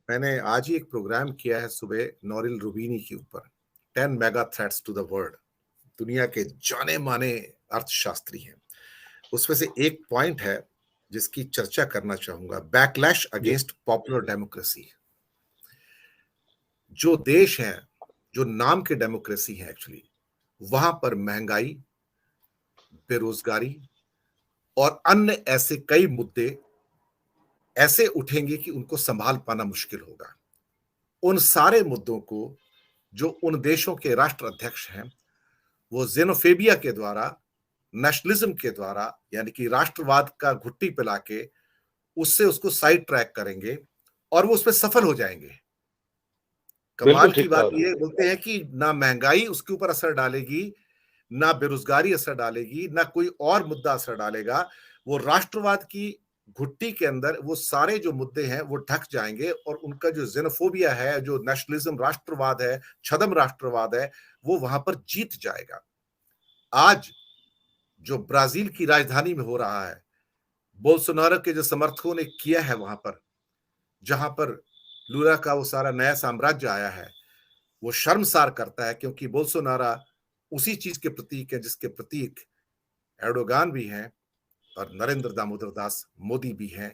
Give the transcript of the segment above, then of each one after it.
मैंने आज ही एक प्रोग्राम किया है सुबह नोरिल रूबिनी के ऊपर, 10 mega threats to the world. दुनिया के जाने माने अर्थशास्त्री हैं। उसमें से एक पॉइंट है जिसकी चर्चा करना चाहूंगा, बैकलैश जी अगेंस्ट पॉपुलर डेमोक्रेसी। जो देश हैं जो नाम के डेमोक्रेसी है एक्चुअली, वहां पर महंगाई, बेरोजगारी और अन्य ऐसे कई मुद्दे ऐसे उठेंगे कि उनको संभाल पाना मुश्किल होगा। उन सारे मुद्दों को जो उन देशों के राष्ट्र अध्यक्ष हैं वो जेनोफेबिया के द्वारा, नेशनलिज्म के द्वारा, यानी कि राष्ट्रवाद का घुट्टी पिला के उससे उसको साइड ट्रैक करेंगे और वो उसमें सफल हो जाएंगे। बिल्कुल कमाल की ठीक बात कह रहे ये हैं। बोलते हैं कि ना महंगाई उसके ऊपर असर डालेगी, ना बेरोजगारी असर डालेगी, ना कोई और मुद्दा असर डालेगा। वो राष्ट्रवाद की घुट्टी के अंदर वो सारे जो मुद्दे हैं वो ढक जाएंगे और उनका जो जेनोफोबिया है, जो नेशनलिज्म, राष्ट्रवाद है, छदम राष्ट्रवाद है, वो वहां पर जीत जाएगा। आज जो ब्राजील की राजधानी में हो रहा है, बोल्सोनारो के जो समर्थकों ने किया है वहां पर, जहां पर लूला का वो सारा नया साम्राज्य आया है, वो शर्मसार करता है, क्योंकि बोल्सोनारो उसी चीज के प्रतीक है जिसके प्रतीक एर्डोगान भी हैं और नरेंद्र दामोदर दास मोदी भी हैं।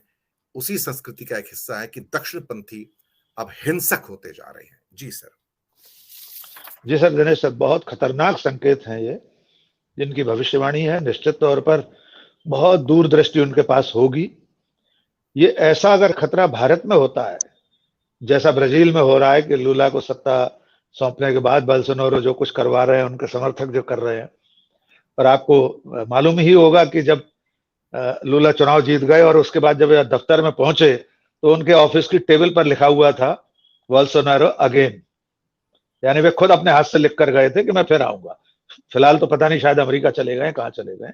उसी संस्कृति का एक हिस्सा है कि दक्षिणपंथी अब हिंसक होते जा रहे हैं। जी सर। जी सर, दिनेश सर, बहुत खतरनाक संकेत हैं ये, जिनकी भविष्यवाणी है। निश्चित तौर पर बहुत दूरदृष्टि उनके पास होगी। ये ऐसा अगर खतरा भारत में होता है, जैसा ब्राजील में हो रहा है कि लूला को सत्ता सौंपने के बाद बोल्सोनारो जो कुछ करवा रहे हैं, उनके समर्थक जो कर रहे हैं। और आपको मालूम ही होगा कि जब लूला चुनाव जीत गए और उसके बाद जब दफ्तर में पहुंचे तो उनके ऑफिस की टेबल पर लिखा हुआ था बोल्सोनारो अगेन। यानी वे खुद अपने हाथ से लिख कर गए थे कि मैं फिर आऊंगा। फिलहाल तो पता नहीं, शायद अमेरिका चले गए, कहाँ चले गए।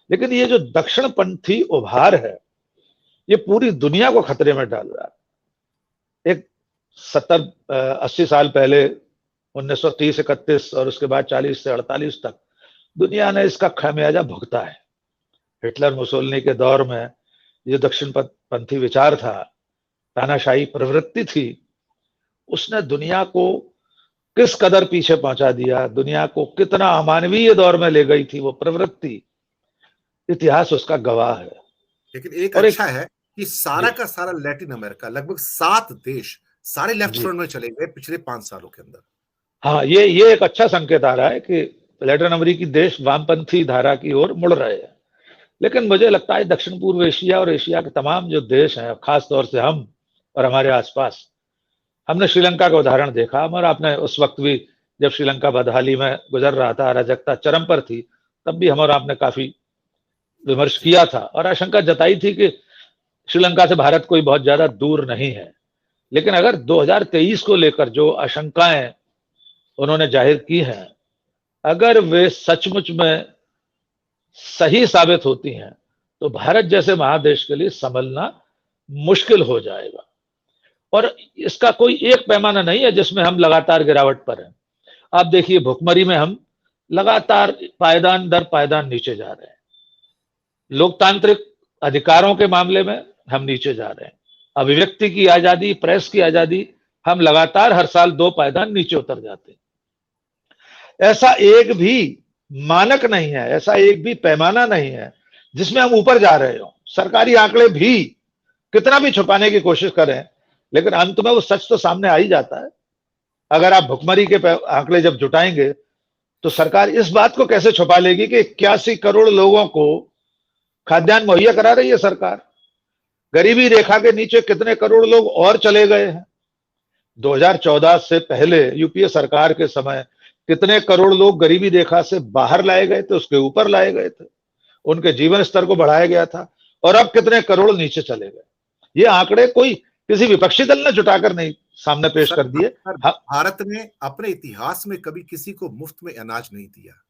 लेकिन ये जो दक्षिणपंथी उभार है, ये पूरी दुनिया को खतरे में डाल रहा है। एक 70-80 साल पहले 1930-31 और उसके बाद 40 से 48 तक दुनिया ने इसका खामियाजा भुगता है। हिटलर मुसोलिनी के दौर में ये दक्षिण पंथी विचार था, तानाशाही प्रवृत्ति थी, उसने दुनिया को किस कदर पीछे पहुंचा दिया, दुनिया को कितना अमानवीय दौर में ले गई थी वो प्रवृत्ति। इतिहास उसका गवाह है। लेकिन एक और एक अच्छा है कि सारा जी का सारा लैटिन अमेरिका, लगभग 7 देश सारे लेफ्ट जी फ्रंट में चले गए पिछले 5 सालों के अंदर। हाँ, ये एक अच्छा संकेत आ रहा है कि लैटिन अमेरिकी देश वामपंथी धारा की ओर मुड़ रहे हैं। लेकिन मुझे लगता है दक्षिण पूर्व एशिया और एशिया के तमाम जो देश हैं, खास तौर से हम और हमारे आसपास, हमने श्रीलंका का उदाहरण देखा। और आपने उस वक्त भी, जब श्रीलंका बदहाली में गुजर रहा था, अराजकता चरम पर थी, तब भी हम और आपने काफी विमर्श जी किया था और आशंका जताई थी कि श्रीलंका से भारत कोई बहुत ज्यादा दूर नहीं है। लेकिन अगर 2023 को लेकर जो आशंकाएं उन्होंने जाहिर की हैं, अगर वे सचमुच में सही साबित होती हैं, तो भारत जैसे महादेश के लिए संभलना मुश्किल हो जाएगा। और इसका कोई एक पैमाना नहीं है जिसमें हम लगातार गिरावट पर हैं। आप देखिए, भुखमरी में हम लगातार पायदान दर पायदान नीचे जा रहे हैं। लोकतांत्रिक अधिकारों के मामले में हम नीचे जा रहे हैं। अभिव्यक्ति की आजादी, प्रेस की आजादी, हम लगातार हर साल 2 पायदान नीचे उतर जाते हैं। ऐसा एक भी मानक नहीं है, ऐसा एक भी पैमाना नहीं है जिसमें हम ऊपर जा रहे हो। सरकारी आंकड़े भी कितना भी छुपाने की कोशिश करें, लेकिन अंत में वो सच तो सामने आ ही जाता है। अगर आप भुखमरी के आंकड़े जब जुटाएंगे, तो सरकार इस बात को कैसे छुपा लेगी कि 81 करोड़ लोगों को खाद्यान्न मुहैया करा रही है सरकार। गरीबी रेखा के नीचे कितने करोड़ लोग और चले गए हैं। 2014 से पहले यूपीए सरकार के समय कितने करोड़ लोग गरीबी रेखा से बाहर लाए गए थे, उसके ऊपर लाए गए थे, उनके जीवन स्तर को बढ़ाया गया था। और अब कितने करोड़ नीचे चले गए। ये आंकड़े कोई किसी विपक्षी दल ने जुटाकर नहीं सामने पेश सर, कर दिए। भारत ने अपने इतिहास में कभी किसी को मुफ्त में अनाज नहीं दिया।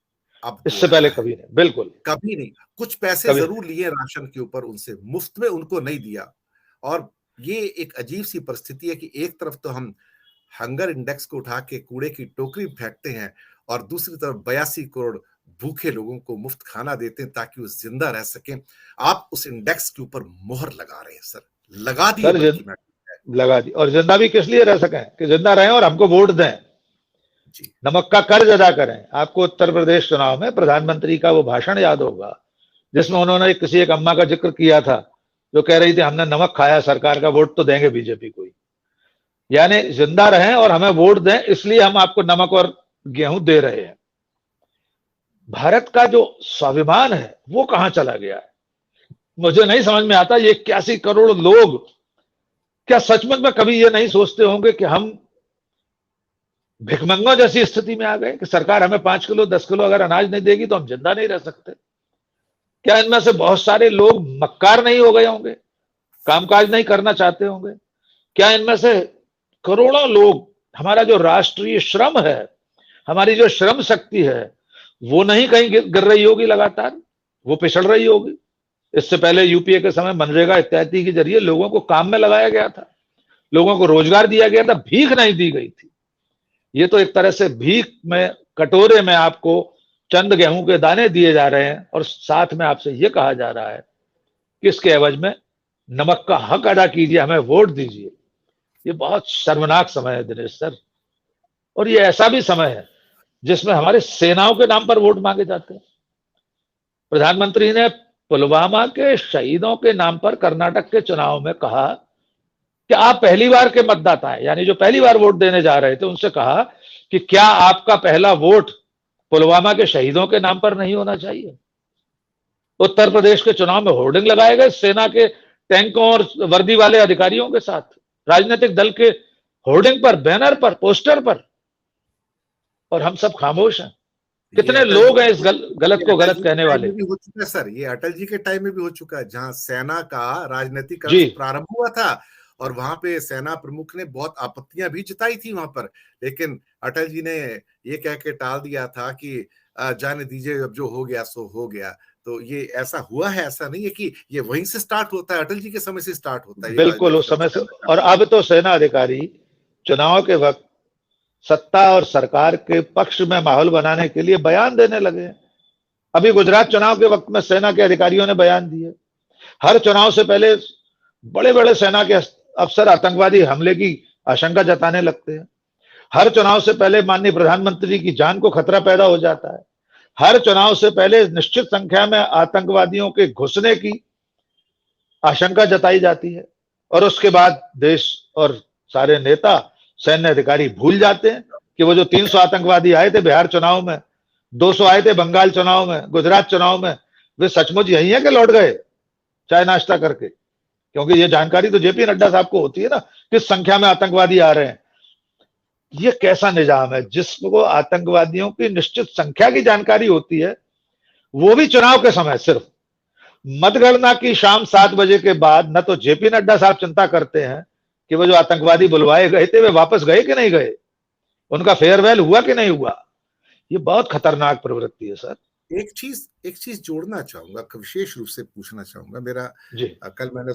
अब दे इससे रहा पहले है, कभी नहीं, बिल्कुल कभी नहीं। कुछ पैसे कभी नहीं। जरूर लिए राशन के ऊपर, उनसे मुफ्त में उनको नहीं दिया। और ये एक अजीब सी परिस्थिति है कि एक तरफ तो हम हंगर इंडेक्स को उठा के कूड़े की टोकरी फेंकते हैं और दूसरी तरफ 82 करोड़ भूखे लोगों को मुफ्त खाना देते हैं ताकि वो जिंदा रह सकें। आप उस इंडेक्स के ऊपर मोहर लगा रहे हैं सर, लगा दिए सर बल्कि मैं। लगा दी, और जिंदा भी किस लिए रह सकें कि जिंदा रहें और हमको वोट दें, जी नमक का कर्ज अदा करें। आपको उत्तर प्रदेश चुनाव में प्रधानमंत्री का वो भाषण याद होगा जिसमें उन्होंने किसी एक अम्मा का जिक्र किया था जो कह रही थी हमने नमक खाया सरकार का, वोट तो देंगे बीजेपी को ही। यानी जिंदा रहें और हमें वोट दें, इसलिए हम आपको नमक और गेहूं दे रहे हैं। भारत का जो स्वाभिमान है वो कहां चला गया है, मुझे नहीं समझ में आता। ये 81 करोड़ लोग क्या सचमुच में कभी ये नहीं सोचते होंगे कि हम भिखमंगों जैसी स्थिति में आ गए कि सरकार हमें 5 किलो 10 किलो अगर अनाज नहीं देगी तो हम जिंदा नहीं रह सकते? क्या इनमें से बहुत सारे लोग मक्कार नहीं हो गए होंगे, कामकाज नहीं करना चाहते होंगे? क्या इनमें से करोड़ों लोग, हमारा जो राष्ट्रीय श्रम है, हमारी जो श्रम शक्ति है, वो नहीं कहीं गिर रही होगी लगातार, वो पिछड़ रही होगी? इससे पहले यूपीए के समय मनरेगा इत्यादि के जरिए लोगों को काम में लगाया गया था, लोगों को रोजगार दिया गया था, भीख नहीं दी गई थी। ये तो एक तरह से भीख में, कटोरे में आपको चंद गेहूं के दाने दिए जा रहे हैं और साथ में आपसे ये कहा जा रहा है कि इसके एवज में नमक का हक अदा कीजिए, हमें वोट दीजिए। ये बहुत शर्मनाक समय है दिनेश सर, और ये ऐसा भी समय है जिसमें हमारे सेनाओं के नाम पर वोट मांगे जाते हैं। प्रधानमंत्री ने पुलवामा के शहीदों के नाम पर कर्नाटक के चुनाव में कहा कि आप पहली बार के मतदाता हैं, यानी जो पहली बार वोट देने जा रहे थे, उनसे कहा कि क्या आपका पहला वोट पुलवामा के शहीदों के नाम पर नहीं होना चाहिए? उत्तर प्रदेश के चुनाव में होर्डिंग लगाए गए सेना के टैंकों और वर्दी वाले अधिकारियों के साथ, राजनीतिक दल के होर्डिंग पर, बैनर पर, पोस्टर पर, और हम सब खामोश हैं। कितने लोग हैं इस गलत को गलत कहने वाले? भी हो चुका है सर, ये अटल जी के टाइम में भी हो चुका है, जहां सेना का राजनीतिक जी प्रारंभ हुआ था और वहां पे सेना प्रमुख ने बहुत आपत्तियां भी जताई थी वहां पर, लेकिन अटल जी ने ये कह के टाल दिया था कि जाने दीजिए, अब जो हो गया सो हो गया। तो ये ऐसा हुआ है, ऐसा नहीं है कि ये वहीं से स्टार्ट होता है, अटल जी के समय से स्टार्ट होता है ये बिल्कुल, उस समय से। राजनीतिक। और अब तो सेना अधिकारी चुनाव के वक्त सत्ता और सरकार के पक्ष में माहौल बनाने के लिए बयान देने लगे। अभी गुजरात चुनाव के वक्त में सेना के अधिकारियों ने बयान दिए। हर चुनाव से पहले बड़े बड़े सेना के अफसर आतंकवादी हमले की आशंका जताने लगते हैं। हर चुनाव से पहले माननीय प्रधानमंत्री की जान को खतरा पैदा हो जाता है। हर चुनाव से पहले निश्चित संख्या में आतंकवादियों के घुसने की आशंका जताई जाती है, और उसके बाद देश और सारे नेता, सैन्य अधिकारी भूल जाते हैं कि वो जो 300 आतंकवादी आए थे बिहार चुनाव में, 200 आए थे बंगाल चुनाव में, गुजरात चुनाव में, वे सचमुच यही है कि लौट गए चाय नाश्ता करके? क्योंकि ये जानकारी तो जेपी नड्डा साहब को होती है ना, किस संख्या में आतंकवादी आ रहे हैं। ये कैसा निजाम है जिसको आतंकवादियों की निश्चित संख्या की जानकारी होती है, वो भी चुनाव के समय? सिर्फ मतगणना की शाम 7 बजे के बाद न तो जेपी नड्डा साहब चिंता करते हैं कि वो जो आतंकवादी बुलवाए गए थे वे वापस गए कि नहीं गए, उनका फेयरवेल हुआ कि नहीं हुआ। ये बहुत खतरनाक प्रवृत्ति है सर। एक चीज जोड़ना चाहूंगा, विशेष रूप से पूछना चाहूंगा। मेरा जी कल मैंने